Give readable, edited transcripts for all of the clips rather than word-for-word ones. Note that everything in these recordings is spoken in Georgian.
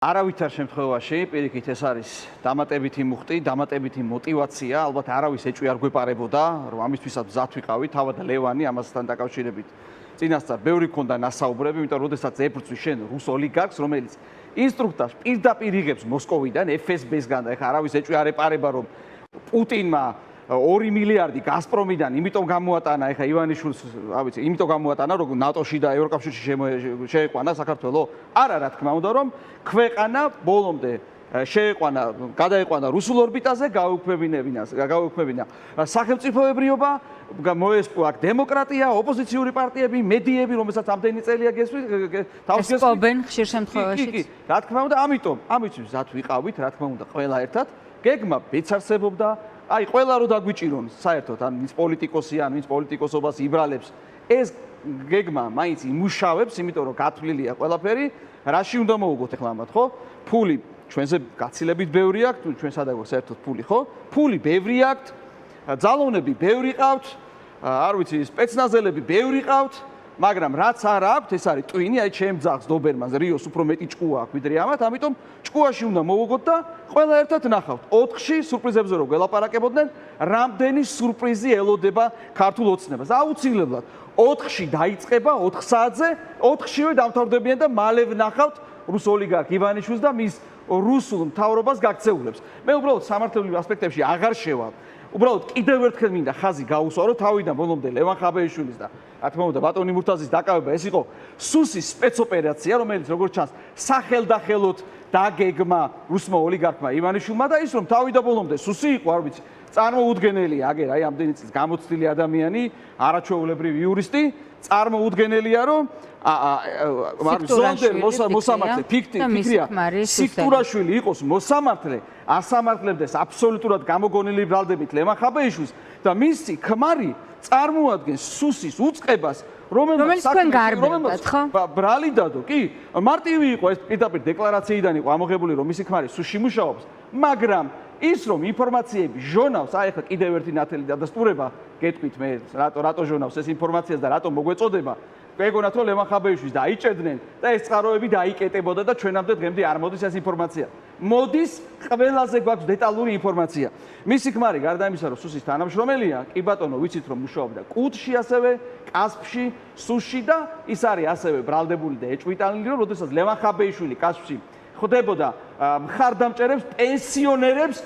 არავითარ შემთხვევაში პირიქით ეს არის დამატებითი მუხტი, დამატებითი мотиваცია, ალბათ არავის ეჭვი არ გვეპარებოდა, რომ ამისთვისაც მზად ვიყავით, თავად ლევანი ამასთან დაკავშირებით. წინასწარ ბევრი ქონდა ნასაუბრები, იმიტომ რომ როდესაც ებრძვის შენ რუს ოლიგარქს, რომელიც ინსტრუქტორს პირდაპირ იღებს მოსკოვიდან, FSB-სგან და ეხა არავის ეჭვი არ ეპარება, რომ პუტინმა 2 მილიარდი გაზპრომიდან იმიტომ გამოატანა ეხა ივანიშვილს, რა ვიცი, იმიტომ გამოატანა, რომ ნატოში და ევროკავშირში შეეყვანა საქართველო. არა, რა თქმა უნდა, რომ ქვეყანა ბოლომდე გადაეყვანა რუსულ ორბიტაზე, გაუქმებინა სახელმწიფოებრიობა, მოესპო აქ დემოკრატია, ოპოზიციური პარტიები, მედიები, რომელსაც ამდენი წელია თავს გესწობენ ხშირ შემთხვევაში. რა თქმა უნდა, ამიტომ მზად ვიყავით, რა თქმა უნდა, ყველა ერთად. გეგმა ბეცარსებობდა, აი ყველა რო დაგვიჭირონ საერთოდ ან ვინც პოლიტიკოსი ან ვინც პოლიტიკოსობას იბრალებს, ეს გეგმა მაინც იმუშავებს, იმიტომ რომ გათვლილია ყველაფერი, რაში უნდა მოვუგოთ ახლა ამათ, ხო? ფული ჩვენზე გაცილებით ბევრი აქვს, ჩვენ სადა გვაქვს საერთოდ ფული, ხო? ფული ბევრი აქვს, ძალოვნები ბევრი ყავთ, არ ვიცი, სპეცნაზელები ბევრი ყავთ, მაგრამ რაც არ აქვს, ეს არის ტვინი, აი ჩემ ძაღლს დობერმანს რიოს უფრო მეტი ჭკუა აქვს ვიდრე ამათ, ამიტომ ჭკუაში უნდა მოვუგოთ და ყველა ერთად ნახავთ. 4-ში სურპრიზებზე რო გველაპარაკებოდნენ, რამდენი სურპრიზი ელოდება ქართულ ოცნებას. აუცილებლად 4-ში დაიწყება 4 საათზე, 4-შივე დამთავრდებიან და მალე ვნახავთ რუს ოლიგარქ ივანიშვილს და მის რუსულ მთავრობას გაქცეულებს. მე უბრალოდ სამართლებრივ ასპექტებში აღარ შევალ. უბრალოდ კიდევ ერთხელ მინდა ხაზი გაუსვარო თავიდან ბოლომდე ლევან ხაბეიშვილის და რა თქმა უნდა ბატონი მურთაზის დაკავება ეს იყო სუსის სპეცოპერაცია, რომელიც როგორც ჩანს სახელდახელოდ დაგეგმა რუსმა ოლიგარქმა ივანიშვილმა და ის რომ თავიდან ბოლომდე სუსი იყო, არ ვიცი, წარმოუდგენელია აგერ აი ამდენი წლის გამოცდილი ადამიანი, არაჩვეულებრივი იურისტი, წარმოუდგენელია რომ ზონდერ მოსამართლე ფიქრია სიქტურაშვილი იყოს მოსამართლე, ასამართლებდეს აბსოლუტურად გამოგონილი ბრალდებით ლევან ხაბეიშვილს და მისი ქმარი წარმოადგენს სუსის უწყებას, რომელიც თქვენ გარბევთ, ხო? ბრალი დადო, კი, მარტივი იყო ეს პირდაპირ დეკლარაციიდან იყო ამოღებული რომ მისი ქმარი სუსში მუშაობს, მაგრამ ის რომ ინფორმაციები ჟონავს, აი ახლა კიდევ ერთი ნათელი დადასტურება, გეტყვით მე რატო ჟონავს ეს ინფორმაციას და რატო მოგვეწოდება, გეგონათ რომ ლევან ხაბეიშვილს დაიჭერდნენ და ეს წყაროები დაიკეტებოდა და ჩვენამდე დღემდე არ მოდის ეს ინფორმაცია. მოდის, ყველაზე გვაქვს დეტალური ინფორმაცია. მისი ქმარი გარდა იმისა რომ სუსის თანამშრომელია, კი ბატონო, ვიცით რომ მუშაობდა კუთში ასევე, კასპში, სუსში და ის არის ასევე ბრალდებული და ეჭვიტანილი რომ როდესაც ლევან ხაბეიშვილი კასპში ხდებოდა მხარდამჭერებს, პენსიონერებს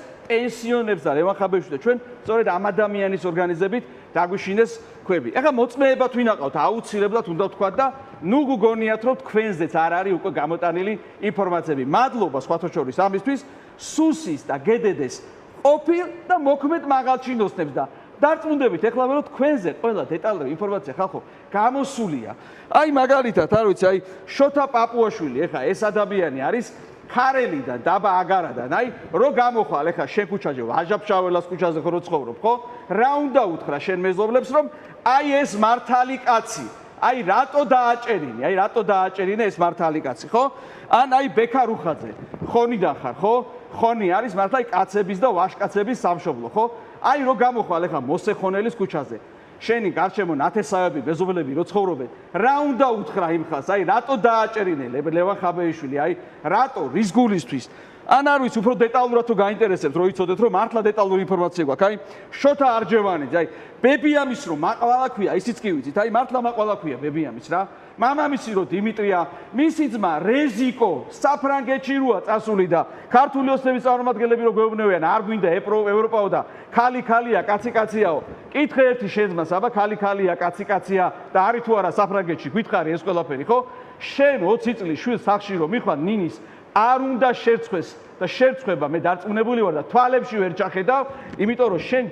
და ლევან ხაბეიშვილი და ჩვენ სწორედ ამ ადამიანის ორგანიზებით დაგვიშინეს ქვები. ეხლა მოწმეებად ვინაყავთ, აუცილებლად უნდა ვთქვა და ნუ გგონიათ რომ თქვენზეც არ არის უკვე გამოტანილი ინფორმაციები. მადლობა სხვათა შორის ამისთვის სუსის და გედედეს ყოფილ და მოქმედ მაღალჩინოსნებს და დარწმუნდებით ეხლა რომ თქვენზე ყველა დეტალური ინფორმაცია ხალხო გამოსულია. აი მაგალითად, არ ვიცი, აი შოთა პაპუაშვილი, ეხლა ეს ადამიანი არის ქარელიდან, დაბა აგარადან, აი რო გამოხვალ ეხლა შენ ქუჩაზე, ვაჟა-ფშაველას ქუჩაზე ხო რო ცხოვრობ, ხო? რა უნდა უთხრა შენ მეზობლებს რომ აი ეს მართალი კაცი, აი რატო დააჭერინა ეს მართალი კაცი, ხო? ან აი ბექარუხაძე, ხონიდან ხარ, ხო? ხონი არის მართლა კაცების და ვაჟკაცების სამშობლო, ხო? აი რო გამოხვალ ეხლა მოსეხონელის ქუჩაზე. შენი გარშემო ნათესავები, მეზობლები რო ცხოვრობენ, რა უნდა უთხრა იმ ხალხს? აი რატო დააჭერინე ლევან ხაბეიშვილი? აი რატო რის გულისთვის? ან არ ვიცი, უფრო დეტალურად თუ გაინტერესებთ, რო იცოდეთ, რომ მართლა დეტალური ინფორმაცია გვაქვს. აი შოთა არჯევანიძე, აი ბებიამის რო მაყვალა ქვია, ისიც კი ვიცით, აი მართლა მაყვალა ქვია ბებიამის რა. მამამისი რო დიმიტრია, მისი ძმა რეზიკო საფრანგეთში როა წასული და ქართული ოცნების წარმომადგენლები რო გვეუბნებიან, არ გვინდა ევროპაო და ქალი-ქალია, კაცი-კაციაო. კითხე ერთი შენ ძმას, აბა ქალი-ქალია, კაცი-კაცია და არის თუ არა საფრანგეთში, გითხარი ეს ყველაფერი, ხო? შენ 20 წლის შვილს სახში რო მიხვან ნინის არ უნდა შერცხვეს და შერცხვება მე დარწმუნებული ვარ და თვალებში ვერ ჩახედავ, იმიტომ რომ შენ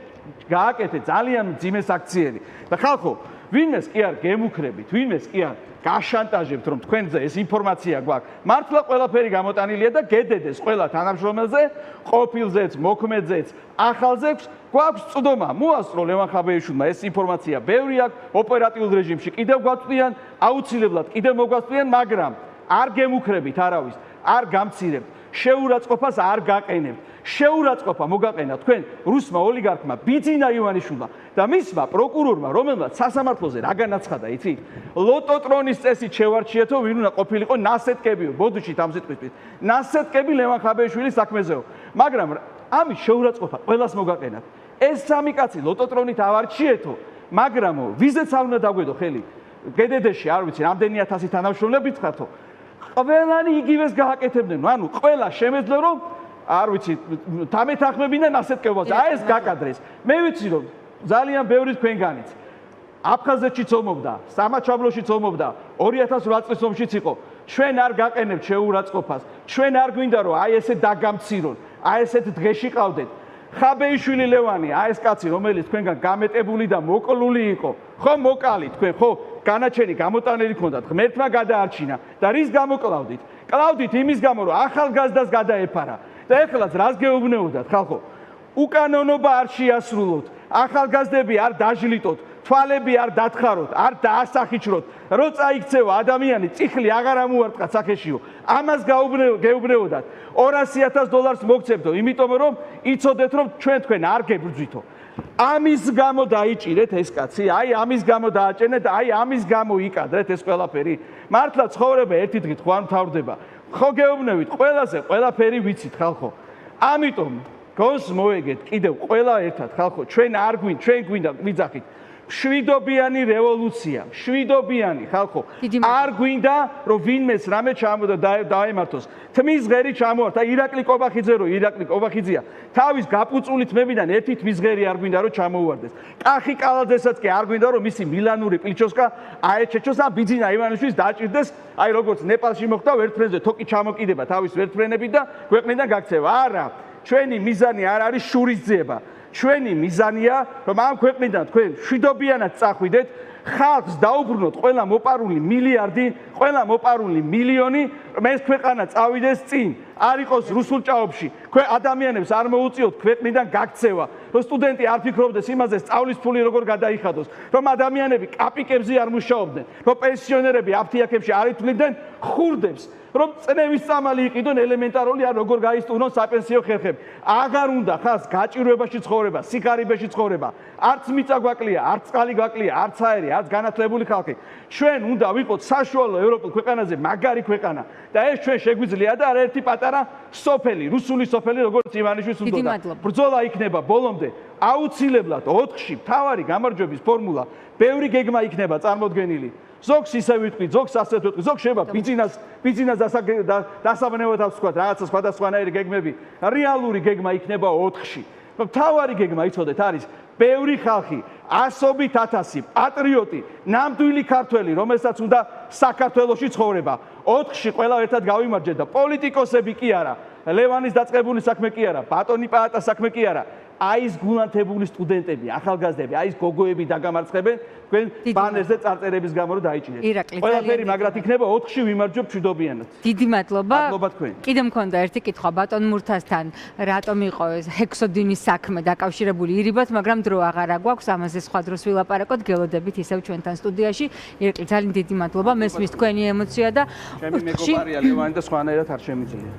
გააკეთე ძალიან მძიმე საქციელი. და ხალხო, ვინმეს კი არ გემუქრებით, ვინმეს კი არ გაშანტაჟებთ, რომ თქვენზე ეს ინფორმაცია გვაქვს. მართლა ყველაფერი გამოტანილია და გედედეს ყველა თანამშრომელზე, ყოფილზეც, მოქმედზეც, ახალზეც გვაქვს წვდომა. მოასწრო ლევან ხაბეიშვილმა ეს ინფორმაცია ბევრი აქვს, ოპერატიულ რეჟიმში კიდევ გვაწვდიან, აუცილებლად კიდევ მოგვაწვდიან, მაგრამ არ გემუქრებით არავის. არ გამცირებთ, შეურაცხყოფას არ გაყენებთ. შეურაცხყოფა მოგაყენა თქვენ რუსმა ოლიგარქმა ბიძინა ივანიშვილმა და მისმა პროკურორმა, რომელმაც სასამართლოზე რა განაცხადა, იცით? ლოტოტრონის წესით შევარჩიეთო, ვინ უნდა ყოფილიყო ნასეტკებიო, ბოდუჩით ამ სიტყვისთვის. ნასეტკები ლევან ხაბეიშვილის საქმეზეო. მაგრამ ამის შეურაცხყოფა ყველას მოგაყენათ. ეს სამი კაცი ლოტოტრონით ავარჩიეთო, მაგრამ ვიზეც არ უნდა დაგვედო ხელი. გედედეში არ ვიცი, რამდენი ათასი თანამშრომლებით ხართო. ყველანი იგივეს გააკეთებდნენ. ანუ ყველა შემეძლო რომ არ ვიცი, თამეთახმებინა ნასეტკებაზე. აი ეს გაკადრეს. მე ვიცი რომ ძალიან ბევრი თქვენგანიც აფხაზეთშიც ომობდა, სამაჩაბლოშიც ომობდა, 2008 წლის ომშიც იყო. ჩვენ არ გაყენებთ შეურაცხყოფას. ჩვენ არ გვინდა რომ აი ესე დაგამცირონ, აი ესეთ დღეში ყავდეთ. ხაბეიშვილი ლევანი, აი ეს კაცი, რომელიც თქვენგან გამეტებული და მოკლული იყო. ხო მოკალი თქვენ, ხო განაჩენი გამოტანილი ქონდათ, ღმერთმა გადაარჩინა და რის გამო კლავდით? კლავდით იმის გამო, რომ ახალგაზრდას გადაეფარა. და ეხლაც რას გეუბნეოდათ, ხალხო? უკანონობა არ შეასრულოთ, ახალგაზრდები არ დაჟლიტოთ, თვალები არ დათხაროთ, არ დაასახიჩროთ, რო წაიქცევა ადამიანი, წიხლი აღარ ამუარტყათ სახეშიო. ამას გეუბნეოდათ. $200,000 მოგცემთო, იმიტომ რომ იცოდეთ რომ თქვენ არ გებრძვითო. ამის გამო დაიჭირეთ ეს კაცი, აი ამის გამო დააჭენეთ და აი ამის გამო იკადრეთ ეს ყველაფერი. მართლა ცხოვრება ერთი დღით ხო არ მთავრდება. ხო გეუბნებით, ყველაზე ყველაფერი ვიცით ხალხო. ამიტომ გონს მოეგეთ კიდევ ყველა ერთად ხალხო, ჩვენ არ გვინდა, ჩვენ გვინდა ვიძახით. შვიდობიანი რევოლუცია, შვიდობიანი ხალხო. არ გვინდა რომ ვინმეს რამე დაემართოს. თმის ღერი ჩამოართ. აი ირაკლი კობახიძე რო ირაკლი კობახიძეა, თავის გაპუწული თმებიდან ერთი თმის ღერი არ გვინდა რომ ჩამოუვარდეს. კახი კალაძესაც კი არ გვინდა რომ მისი მილანური პლიჩოსკა აეჩეჩოს და ბიძინა ივანიშვილს დაჭირდეს, აი როგორც ნეპალში მოხდა ვერტფრენზე თოკი ჩამოკიდება თავის ვერტფრენებით და ქვეყნიდან გაქცევა. არა, ჩვენი მიზანი არ არის შურისძიება. ჩვენი მიზანია, რომ ამ ქვეყნიდან თქვენ შვიდობიანად წახვიდეთ, ხალხს დაუბრუნოთ ყველა მოპარული მილიარდი, ყველა მოპარული მილიონი, რომ ეს ქვეყანა წავიდეს წინ, არ იყოს რუსულ ჭაობში. ადამიანებს არ მოუწიოთ ქვეყნიდან გაქცევა, რომ სტუდენტი არ ფიქრობდეს იმაზე, სწავლის ფული როგორ გადაიხადოს, რომ ადამიანები კაპიკებზე არ მუშაობდნენ, რომ პენსიონერები აფთიაქებში არ ითვლიდნენ ხურდებს. რომ წნევის წამალი იყიდონ ელემენტარული არ როგორ გაისტუნონ საპენსიო ხერხები. აღარ უნდა ხალხს გაჭირვებაში ცხოვრება, სიხარიბეში ცხოვრება. არც მიწა გვაკლია, არც წყალი გვაკლია, არც აერი, არც განათლებული ხალხი. ჩვენ უნდა ვიყოთ საშუალო ევროპულ ქვეყანაზე მაგარი ქვეყანა და ეს ჩვენ შეგვიძლია და არაერთი პატარა სოფელი, რუსული სოფელი როგორც ივანიშვილს უნდა. ბრძოლა იქნება ბოლომდე აუცილებლად 4-ში მთავარი გამარჯვების ფორმულა, ბევრი გეგმა იქნება წარმოდგენილი. ზოგს ისე ვიტყვი, ზოგს ასე ვიტყვი, ზოგს შეიძლება ბიზნეს დასაბნევად აქვს თქვა რაღაცა სხვადასხვანაირი გეგმები. რეალური გეგმა იქნება 4-ში. მთავარი გეგმა იცოდეთ არის ბევრი ხალხი, ასობით ათასი პატრიოტი, ნამდვილი ქართველი, რომელსაც უნდა საქართველოში ცხოვრება. 4-ში ყველა ერთად გავიმარჯვეთ და პოლიტიკოსები კი არა, ლევანის დაწყებული საქმე კი არა, ბატონი პაატა საქმე კი არა. აი ეს გულანთებული სტუდენტები, ახალგაზრდები, აი ეს გოგოები დაგამარცხებენ თქვენ ბანერზე წარწერების გამო რომ დაიჭირეთ. ყველაფერი მაგრად იქნება 4-ში ვიმარჯვებ მშვიდობიანად. დიდი მადლობა. მადლობა თქვენ. კიდევ მქონდა ერთი კითხვა ბატონ მურთასთან, რატომ იყო ეს ჰექსოდინის საქმე დაკავშირებული ირიბად, მაგრამ დრო აღარ აგვაქვს, ამაზე სხვა დროს ვილაპარაკოთ, გელოდებით ისევ ჩვენთან სტუდიაში. ირაკლი, ძალიან დიდი მადლობა, მესმის თქვენი ემოცია და ჩემი მეგობარია ლევანი და სხვანაირად არ შემიძლია.